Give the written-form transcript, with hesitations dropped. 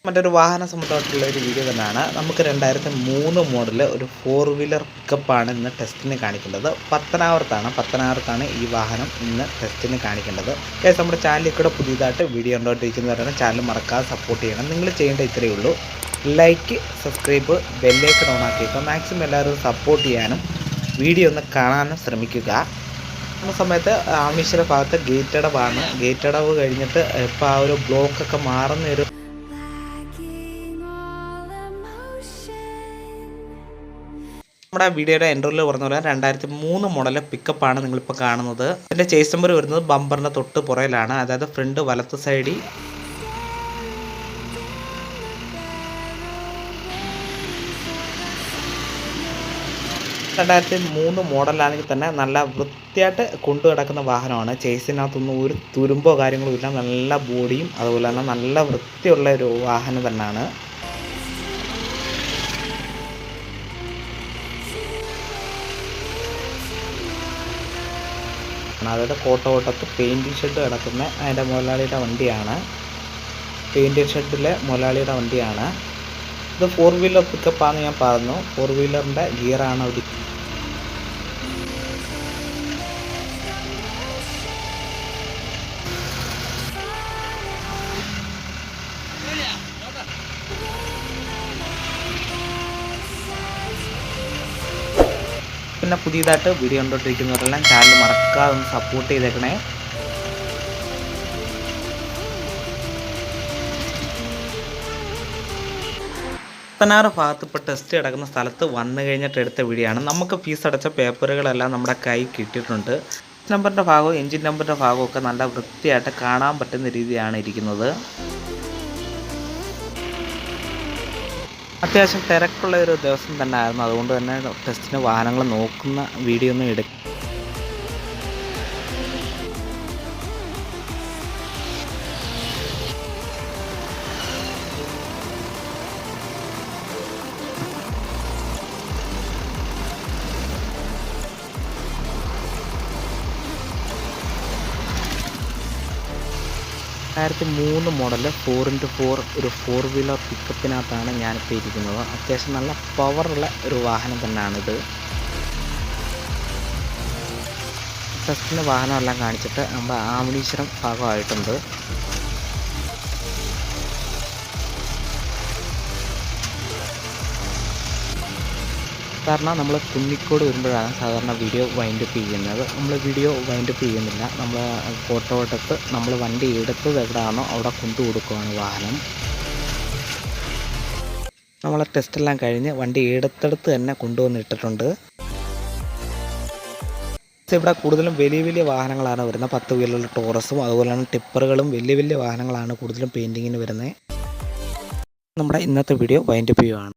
മറ്റൊരു വാഹന സംബന്ധമായിട്ടുള്ള ഒരു വീഡിയോ തന്നെയാണ്. നമുക്ക് 2003 മോഡൽ ഒരു 4 വീലർ പിക്കപ്പാണ് ഇന്ന് ടെസ്റ്റിന് കാണിക്കേണ്ടത്. പത്തനാപുരത്താണ് ഈ വാഹനം ഇന്ന് ടെസ്റ്റിന് കാണിക്കേണ്ടത്. നമ്മുടെ ചാനലിൽ കൂടെ പുതിയതായിട്ട് വീഡിയോ കണ്ടുകൊണ്ടിരിക്കുന്നവരാണ് ചാനൽ മറക്കാതെ സപ്പോർട്ട് ചെയ്യണം. നിങ്ങൾ ചെയ്യേണ്ട ഇത്രയേ ഉള്ളൂ: ലൈക്ക്, സബ്സ്ക്രൈബ്, ബെല്ലൈക്കൺ ഓൺ ആക്കിയേക്കുക. മാക്സിമം എല്ലാവരും സപ്പോർട്ട് ചെയ്യാനും വീഡിയോ ഒന്ന് കാണാനും ശ്രമിക്കുക. ആ സമയത്ത് ആമീശ്വര ഭാഗത്ത് ഗേറ്റ് അടവ് കഴിഞ്ഞിട്ട് ഇപ്പോൾ ആ ഒരു ബ്ലോക്കൊക്കെ മാറുന്നൊരു നമ്മുടെ വീഡിയോയുടെ എൻട്രിയിൽ പറഞ്ഞ പോലെ 2003 മോഡൽ പിക്കപ്പാണ് നിങ്ങളിപ്പോൾ കാണുന്നത്. ഇതിൻ്റെ ചേസ് നമ്പർ വരുന്നത് ബമ്പറിൻ്റെ തൊട്ട് പുറയിലാണ്, അതായത് ഫ്രണ്ട് വലത്ത് സൈഡിൽ. മോഡലാണെങ്കിൽ തന്നെ നല്ല വൃത്തിയായിട്ട് കൊണ്ടു കിടക്കുന്ന വാഹനമാണ്. ചേസിനകത്തൊന്നും ഒരു തുരുമ്പോ കാര്യങ്ങളോ ഇല്ല. നല്ല ബോഡിയും അതുപോലെ തന്നെ നല്ല വൃത്തിയുള്ള ഒരു വാഹനം തന്നെയാണ്. അതായത് കോട്ടവട്ടത്ത് പെയിൻറ്റിങ് ഷെഡ് കിടക്കുന്ന അതിൻ്റെ മുതലാളിയുടെ വണ്ടിയാണ്. പെയിൻറ്റിങ് ഷെഡിലെ മുതലാളിയുടെ വണ്ടിയാണ് ഇത്. 4 വീലർ പിക്കപ്പാണെന്ന് ഞാൻ പറഞ്ഞു. 4 വീലറിൻ്റെ ഗിയറാണ് അവിടെ. പിന്നെ പുതിയതായിട്ട് വീഡിയോ കണ്ടുകൊണ്ടിരിക്കുന്നവരെല്ലാം ചാനൽ മറക്കാതെ ഒന്ന് സപ്പോർട്ട് ചെയ്തേക്കണേ. പത്തനാറ് ഭാഗത്ത് ഇപ്പോൾ ടെസ്റ്റ് കിടക്കുന്ന സ്ഥലത്ത് വന്നു കഴിഞ്ഞിട്ട് എടുത്ത വീഡിയോ ആണ്. നമുക്ക് ഫീസ് അടച്ച പേപ്പറുകളെല്ലാം നമ്മുടെ കൈ കിട്ടിയിട്ടുണ്ട്. നമ്പറിൻ്റെ ഭാഗവും എൻജിൻ നമ്പറിൻ്റെ ഭാഗവും ഒക്കെ നല്ല വൃത്തിയായിട്ട് കാണാൻ പറ്റുന്ന രീതിയാണ് ഇരിക്കുന്നത്. അത്യാവശ്യം തിരക്കുള്ള ഒരു ദിവസം തന്നെ ആയിരുന്നു. അതുകൊണ്ട് തന്നെ ടെസ്റ്റിന് വാഹനങ്ങൾ നോക്കുന്ന വീഡിയോ ഒന്നും എടുക്കും. മോഡൽ 4x4 ഒരു 4 വീലർ പിക്കപ്പിനകത്താണ് ഞാനിപ്പോൾ ഇരിക്കുന്നത്. അത്യാവശ്യം നല്ല പവറുള്ള ഒരു വാഹനം തന്നെയാണിത്. ടെസ്റ്റിന് വാഹനമെല്ലാം കാണിച്ചിട്ട് നമ്മുടെ ആമണീശ്വരം ഭാഗമായിട്ടുണ്ട്. കാരണം നമ്മൾ കുന്നിക്കോട് വരുമ്പോഴാണ് സാധാരണ വീഡിയോ വൈൻഡപ്പ് ചെയ്യുന്നത്. നമ്മൾ വീഡിയോ വൈൻഡപ്പ് ചെയ്യുന്നില്ല. നമ്മൾ കോട്ടവട്ടത്ത് നമ്മൾ വണ്ടി എടുത്തത് എവിടെയാണോ അവിടെ കൊണ്ടു കൊടുക്കുകയാണ് വാഹനം. നമ്മൾ ടെസ്റ്റെല്ലാം കഴിഞ്ഞ് വണ്ടി എടുത്തെടുത്ത് തന്നെ കൊണ്ടുവന്നിട്ടിട്ടുണ്ട്. ഇവിടെ കൂടുതലും വലിയ വാഹനങ്ങളാണ് വരുന്നത്. 10 വീലുള്ള ടോറസും അതുപോലെ തന്നെ ടിപ്പറുകളും വലിയ വാഹനങ്ങളാണ് കൂടുതലും പെയിൻറ്റിങ്ങിന് വരുന്നത്. നമ്മുടെ ഇന്നത്തെ വീഡിയോ വൈൻഡപ്പ് ചെയ്യുകയാണ്.